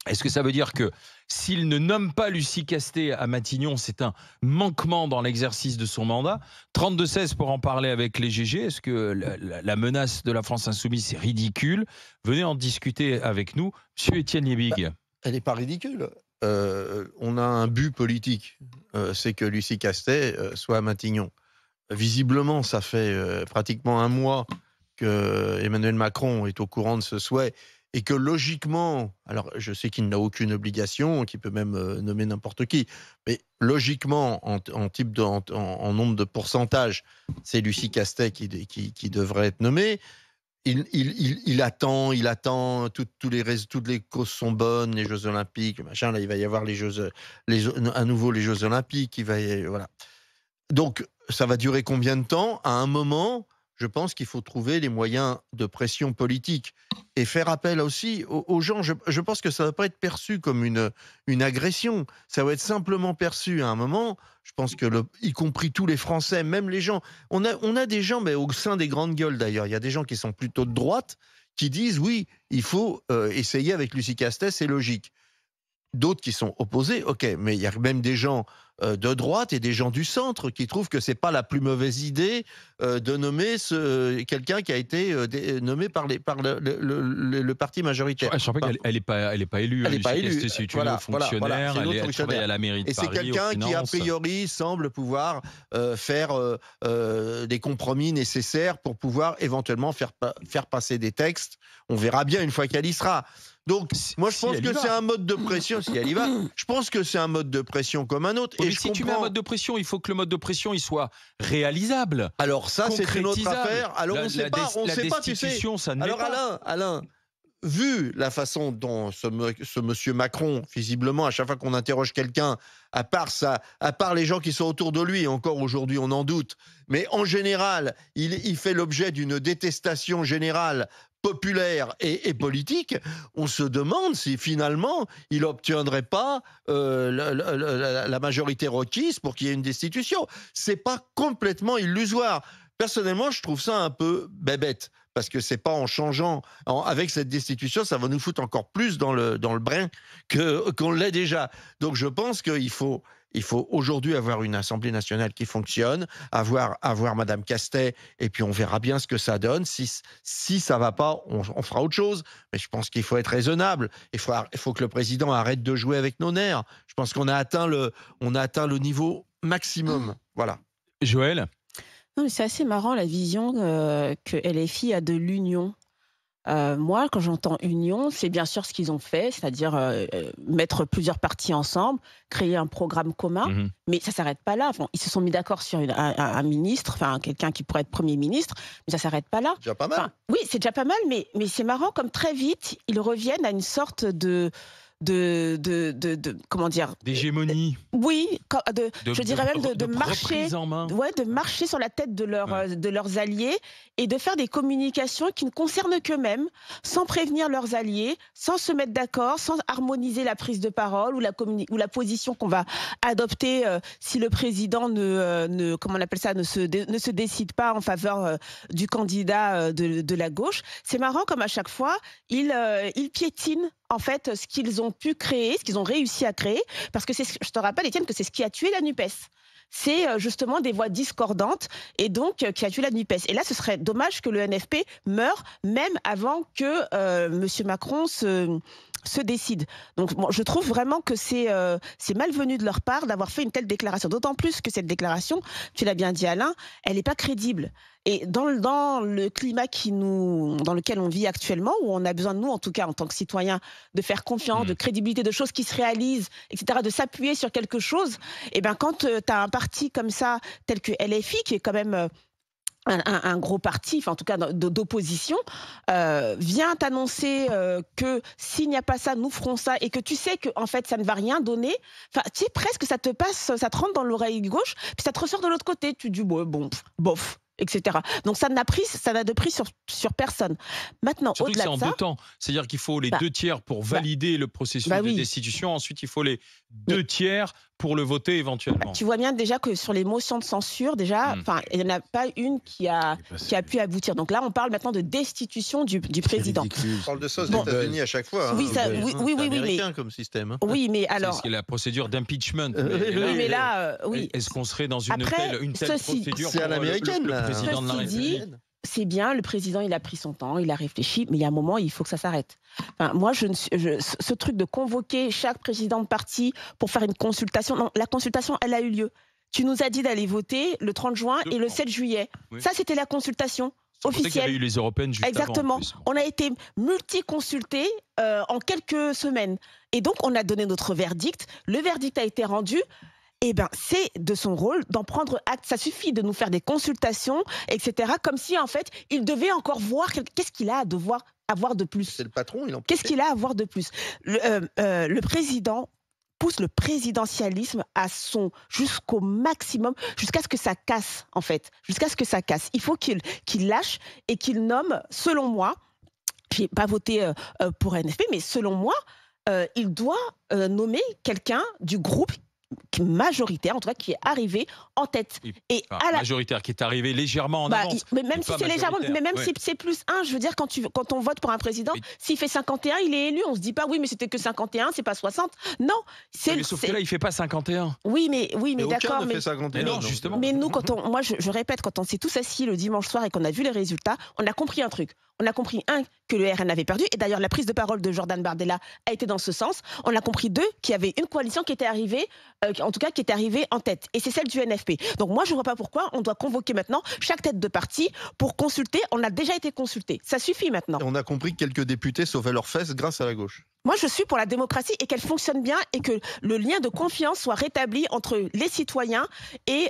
Est-ce que ça veut dire que s'il ne nomme pas Lucie Castet à Matignon, c'est un manquement dans l'exercice de son mandat? 32-16 pour en parler avec les GG. Est-ce que la menace de la France insoumise, c'est ridicule? Venez en discuter avec nous. Monsieur Étienne Bah, Liebig. elle n'est pas ridicule. On a un but politique, c'est que Lucie Castet soit à Matignon. Visiblement, ça fait pratiquement un mois que Emmanuel Macron est au courant de ce souhait et que logiquement, alors je sais qu'il n'a aucune obligation, qu'il peut même nommer n'importe qui, mais logiquement, en nombre de pourcentage, c'est Lucie Castet qui devrait être nommée. Il attend, toutes les causes sont bonnes, les Jeux Olympiques, machin, là il va y avoir à nouveau les Jeux Olympiques, voilà. Donc, ça va durer combien de temps? À un moment, je pense qu'il faut trouver les moyens de pression politique et faire appel aussi aux gens. Je pense que ça ne va pas être perçu comme une agression. Ça va être simplement perçu à un moment. Je pense que, y compris tous les Français, même les gens, on a des gens, mais au sein des grandes gueules d'ailleurs, il y a des gens qui sont plutôt de droite, qui disent oui, il faut essayer avec Lucie Castet, c'est logique. D'autres qui sont opposés, ok, mais il y a même des gens de droite et des gens du centre qui trouvent que c'est pas la plus mauvaise idée de nommer quelqu'un qui a été nommé par le parti majoritaire. Je rappelle Enfin, qu'elle elle est pas élue. elle n'est pas Lucie élue. Castet, c'est une haute Voilà, fonctionnaire. c'est une autre Elle travaille fonctionnaire. à la mairie de Et c'est Paris, aux quelqu'un qui, a finances. priori, semble pouvoir faire des compromis nécessaires pour pouvoir éventuellement faire passer des textes. On verra bien une fois qu'elle y sera. Donc, moi, je Si pense elle y que c'est va. un mode de pression, si elle y va, je pense que c'est un mode de pression comme un autre. Oui, Et mais je si tu mets un comprends. mode de pression, il faut que le mode de pression il soit réalisable, Alors ça, c'est une autre concrétisable. affaire. Alors on La sait pas, tu sais. destitution, ça ne l'est Alors pas. Alain, vu la façon dont ce monsieur Macron, visiblement, à chaque fois qu'on interroge quelqu'un, à part les gens qui sont autour de lui, et encore aujourd'hui on en doute, mais en général, il fait l'objet d'une détestation générale populaire et politique, on se demande si finalement il n'obtiendrait pas la majorité requise pour qu'il y ait une destitution. C'est pas complètement illusoire. Personnellement, je trouve ça un peu bébête. Parce que c'est pas en changeant, avec cette destitution, ça va nous foutre encore plus dans le brin qu'on l'est déjà. Donc je pense qu'il faut, aujourd'hui avoir une Assemblée nationale qui fonctionne, avoir Madame Castet, et puis on verra bien ce que ça donne. Si ça va pas, on fera autre chose. Mais je pense qu'il faut être raisonnable. Il faut que le président arrête de jouer avec nos nerfs. Je pense qu'on a atteint le niveau maximum. Voilà. Joël? Non, mais c'est assez marrant la vision que LFI a de l'union. Moi, quand j'entends union, c'est bien sûr ce qu'ils ont fait, c'est-à-dire mettre plusieurs partis ensemble, créer un programme commun, Mmh. mais ça s'arrête pas là. Enfin, ils se sont mis d'accord sur un ministre, enfin quelqu'un qui pourrait être Premier ministre, mais ça s'arrête pas là. Déjà pas mal. Enfin, oui, c'est déjà pas mal, mais c'est marrant comme très vite, ils reviennent à une sorte de comment dire, D'hégémonie, oui, je dirais même de de marcher, reprise en main. ouais, de marcher sur la tête Ouais. de leurs alliés et de faire des communications qui ne concernent qu'eux-mêmes, sans prévenir leurs alliés, sans se mettre d'accord, sans harmoniser la prise de parole ou la position qu'on va adopter si le président comment on appelle ça, ne se décide pas en faveur du candidat de la gauche. C'est marrant comme à chaque fois, ils piétinent en fait ce qu'ils ont pu créer, ce qu'ils ont réussi à créer, parce que je te rappelle, Étienne, que c'est ce qui a tué la NUPES. C'est justement des voix discordantes et donc qui a tué la NUPES. Et là, ce serait dommage que le NFP meure même avant que M. Macron se décide. Donc bon, je trouve vraiment que c'est malvenu de leur part d'avoir fait une telle déclaration. D'autant plus que cette déclaration, tu l'as bien dit Alain, elle n'est pas crédible. Et dans le climat dans lequel on vit actuellement, où on a besoin de nous, en tout cas en tant que citoyens, de faire confiance, de Mmh. crédibilité, de choses qui se réalisent, etc., de s'appuyer sur quelque chose, et bien quand tu as un parti comme ça, tel que LFI, qui est quand même un gros parti, enfin en tout cas d'opposition, vient t'annoncer que s'il n'y a pas ça, nous ferons ça, et que tu sais que en fait ça ne va rien donner. Enfin, tu sais, presque ça te passe, ça te rentre dans l'oreille gauche, puis ça te ressort de l'autre côté. Tu te dis ouais, bon, bof, etc. Donc ça n'a de prix sur personne. Maintenant, Surtout que au-delà c'est de en ça, 2 temps. C'est-à-dire qu'il faut les bah, 2 tiers pour bah, valider le processus bah de oui, destitution. Ensuite, il faut les mais 2 tiers pour le voter éventuellement. Tu vois bien déjà que sur les motions de censure, déjà, il n'y en a pas une qui a pu aboutir. Donc là, on parle maintenant de destitution du président. On parle de ça aux États-Unis à chaque fois. Oui, oui, américain mais comme système. Oui, mais alors. C'est la procédure d'impeachment. Mais là, oui. Est-ce qu'on serait dans une telle procédure c'est à l'américaine, le président de la République? C'est bien, le président, il a pris son temps, il a réfléchi, mais il y a un moment, il faut que ça s'arrête. Enfin, moi, ce truc de convoquer chaque président de parti pour faire une consultation, non, la consultation, elle a eu lieu. Tu nous as dit d'aller voter le 30 juin et le 7 juillet. Oui. Ça, c'était la consultation officielle. Il y avait eu les européennes juste Exactement. Avant, on a été multi-consultés en quelques semaines. Et donc, on a donné notre verdict. Le verdict a été rendu. Eh bien, c'est de son rôle d'en prendre acte. Ça suffit de nous faire des consultations, etc. Comme si, en fait, il devait encore voir qu'est-ce qu'il a à devoir avoir de plus. C'est le patron, il en Qu'est-ce qu'il a à avoir de plus? Le président pousse le présidentialisme jusqu'au maximum, jusqu'à ce que ça casse, en fait. Jusqu'à ce que ça casse. Il faut qu'il lâche et qu'il nomme, selon moi, je n'ai pas voté pour NFP, mais selon moi, il doit nommer quelqu'un du groupe majoritaire, en tout cas, qui est arrivé en tête. Majoritaire, qui est arrivé légèrement en avance. Mais même si c'est légèrement, mais même si c'est plus 1, je veux dire, quand on vote pour un président, s'il fait 51, il est élu. On se dit pas, oui, mais c'était que 51, c'est pas 60. Non. Sauf que là, il fait pas 51. Oui, mais d'accord. Mais 51, non, justement. Mais nous, moi, je répète, quand on s'est tous assis le dimanche soir et qu'on a vu les résultats, on a compris un truc. On a compris, 1, que le RN avait perdu. Et d'ailleurs, la prise de parole de Jordan Bardella a été dans ce sens. On a compris, 2, qu'il y avait une coalition qui était arrivée, en tout cas, qui était arrivée en tête. Et c'est celle du NFP. Donc moi, je ne vois pas pourquoi on doit convoquer maintenant chaque tête de parti pour consulter. On a déjà été consulté. Ça suffit maintenant. Et on a compris que quelques députés sauvaient leurs fesses grâce à la gauche. Moi, je suis pour la démocratie et qu'elle fonctionne bien et que le lien de confiance soit rétabli entre les citoyens et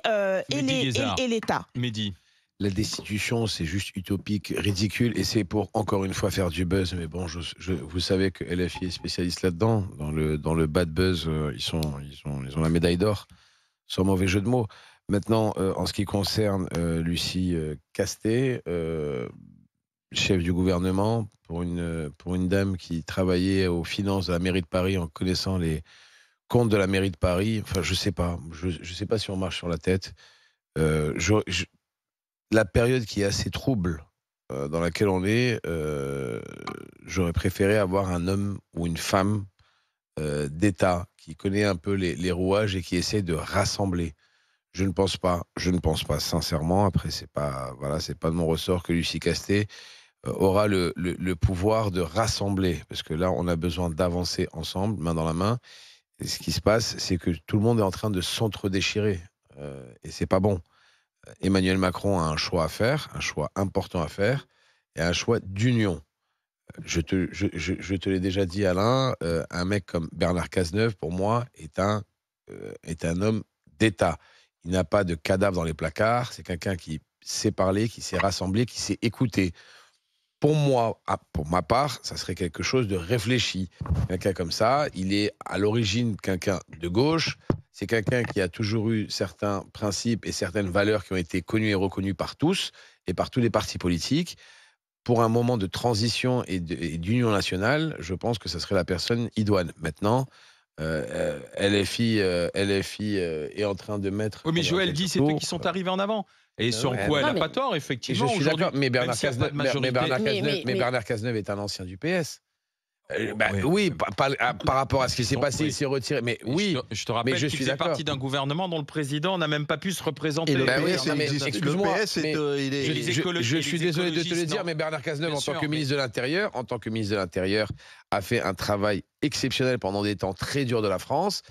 l'État. Mehdi. La destitution, c'est juste utopique, ridicule, et c'est pour, encore une fois, faire du buzz. Mais bon, vous savez que LFI est spécialiste là-dedans. Dans le bad buzz, ils ont la médaille d'or, sans mauvais jeu de mots. Maintenant, en ce qui concerne Lucie Castet, chef du gouvernement, pour une dame qui travaillait aux finances de la mairie de Paris en connaissant les comptes de la mairie de Paris, enfin, je sais pas si on marche sur la tête. La période qui est assez trouble dans laquelle on est, j'aurais préféré avoir un homme ou une femme d'État qui connaît un peu les rouages et qui essaie de rassembler. Je ne pense pas sincèrement, après c'est pas de mon ressort, que Lucie Castet aura le pouvoir de rassembler, parce que là on a besoin d'avancer ensemble, main dans la main. Et ce qui se passe, c'est que tout le monde est en train de s'entre-déchirer et c'est pas bon. Emmanuel Macron a un choix à faire, un choix important à faire, et un choix d'union. Je te l'ai déjà dit, Alain, un mec comme Bernard Cazeneuve, pour moi, est un homme d'État. Il n'a pas de cadavre dans les placards, c'est quelqu'un qui sait parler, qui sait rassembler, qui sait écouter. Pour moi, pour ma part, ça serait quelque chose de réfléchi. Quelqu'un comme ça, il est à l'origine quelqu'un de gauche. C'est quelqu'un qui a toujours eu certains principes et certaines valeurs qui ont été connues et reconnues par tous et par tous les partis politiques. Pour un moment de transition et d'union nationale, je pense que ça serait la personne idoine. Maintenant, LFI est en train de mettre... Oui, mais Joël dit c'est eux qui sont arrivés en avant. Et sur quoi elle n'a pas tort, effectivement. Je suis d'accord, mais Bernard Cazeneuve est un ancien du PS. Oui, par rapport à ce qui s'est passé, il s'est retiré. Mais oui, je te rappelle qu'il fait partie d'un gouvernement dont le président n'a même pas pu se représenter. Et le PS, je suis désolé de te le dire, mais Bernard Cazeneuve, en tant que ministre de l'Intérieur, a fait un travail exceptionnel pendant des temps très durs de la France.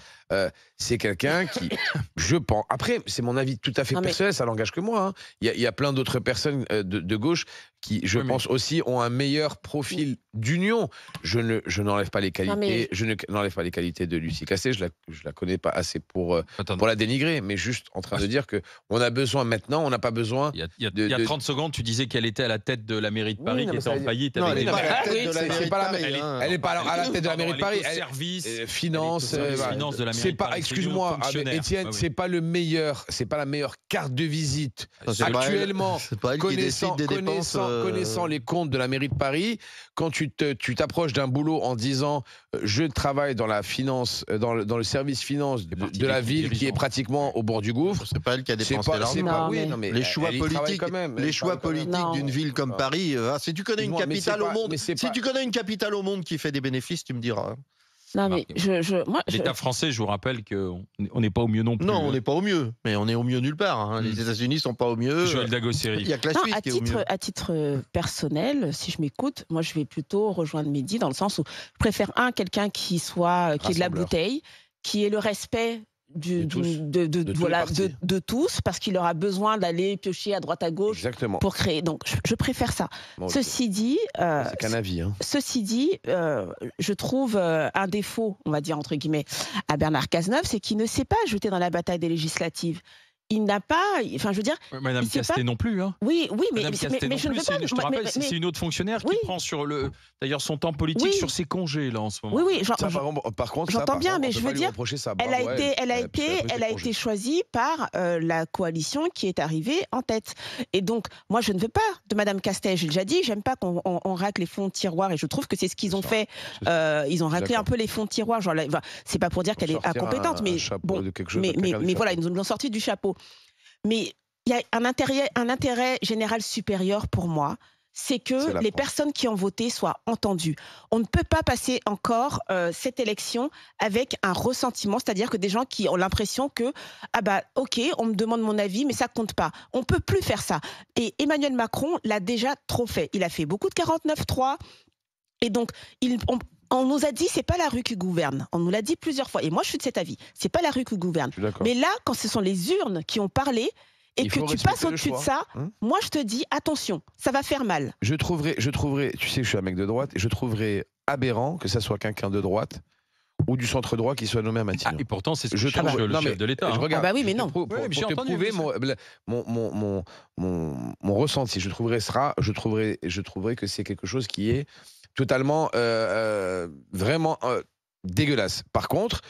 C'est quelqu'un qui, je pense, après c'est mon avis tout à fait personnel, ça n'engage que moi. Il y a plein d'autres personnes de gauche qui, je pense aussi, ont un meilleur profil d'union. Je n'enlève pas les qualités. Je n'enlève pas les qualités de Lucie Castet. Je la connais pas assez pour la dénigrer, mais juste en train de dire que on a besoin maintenant. On n'a pas besoin. Il y a 30 secondes, tu disais qu'elle était à la tête de la mairie de Paris, qui était en faillite. Non, elle n'est pas à la tête de la mairie de Paris. Elle n'est pas à la tête de la mairie de Paris, service, finance, finance de la mairie c'est de pas, Paris, excuse-moi, fonctionnaire. Étienne, Ouais, oui. c'est pas le meillur, c'est pas la meilleure carte de visite C'est pas elle- actuellement. c'est pas elle qui décide des dépenses. Connaissant les comptes de la mairie de Paris, quand tu t'approches d'un boulot en disant je travaille dans la finance, dans le service finance de la ville qui est pratiquement au bord du gouffre. C'est pas elle qui a C'est dépensé pas, l'argent. c'est pas, Non, oui, mais- non, mais Les choix elle y travaille politiques, quand même. les choix politiques Non. d'une ville comme Paris. Si tu connais une Excuse-moi, mais capitale c'est au pas- monde, mais c'est si pas- tu connais une capitale au monde qui fait des bénéfices, tu me diras. Non, mais moi, L'État français, je vous rappelle qu'on n'est pas au mieux non plus. Non, on n'est pas au mieux, mais on est au mieux nulle part. Hein. Les États-Unis sont pas au mieux. Joël Il Dagosseri. y a que la Non, Suisse qui est au mieux. à titre personnel, si je m'écoute, moi je vais plutôt rejoindre Mehdi dans le sens où je préfère quelqu'un qui ait de la Rassembleur. bouteille, qui ait le respect De tous. De tous les voilà, partis. de tous, parce qu'il aura besoin d'aller piocher à droite à gauche Exactement. pour créer. Donc je préfère ça. Bon, Ceci dit, c'est qu'un avis. Hein. je trouve un défaut, on va dire entre guillemets, à Bernard Cazeneuve, c'est qu'il ne s'est pas jeté dans la bataille des législatives. Il n'a pas, enfin je veux dire, Madame il sait Castet pas- non plus. Hein. oui, mais Madame Castet non je ne plus, veux pas. je te rappelle, mais- c'est une autre fonctionnaire Oui. qui prend d'ailleurs son temps politique Oui. sur ses congés là en ce moment. Oui, oui, Ça, par contre, j'entends bien, mais je veux dire, elle a été choisie par la coalition qui est arrivée en tête. Et donc, moi, je ne veux pas de Madame Castet. J'ai déjà dit, j'aime pas qu'on racle les fonds de tiroir. Et je trouve que c'est ce qu'ils ont fait. Ils ont raclé un peu les fonds de tiroir. Genre, c'est pas pour dire qu'elle est incompétente, mais bon, mais voilà, ils nous ont sorti du chapeau. Mais il y a un intérêt général supérieur pour moi. C'est que les personnes qui ont voté soient entendues. On ne peut pas passer encore cette élection avec un ressentiment, c'est-à-dire que des gens qui ont l'impression que ok, on me demande mon avis, mais ça compte pas. On peut plus faire ça. Et Emmanuel Macron l'a déjà trop fait. Il a fait beaucoup de 49-3, et donc on nous a dit c'est pas la rue qui gouverne. On nous l'a dit plusieurs fois. Et moi je suis de cet avis. C'est pas la rue qui gouverne. Mais là, quand ce sont les urnes qui ont parlé, et que tu passes au-dessus de ça, moi je te dis attention, ça va faire mal. Je trouverais, tu sais que je suis un mec de droite, et je trouverais aberrant que ça soit quelqu'un de droite ou du centre droit qui soit nommé à Matignon. Et pourtant, c'est ce que Je cherche trouve- le non, chef mais de l'État. je hein. regarde, oui, mais non. Pour Ouais, mais j'ai te entendu, prouver bien mon ressenti, je trouverais que c'est quelque chose qui est totalement vraiment dégueulasse. Par contre,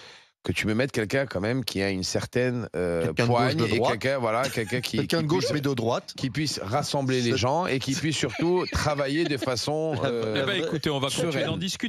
que tu me mettes quelqu'un quand même qui a une certaine poigne et quelqu'un qui Quelqu'un de gauche mais de droite. qui puisse rassembler les gens et qui puisse surtout travailler de façon Écoutez, on va continuer sereine. d'en discuter.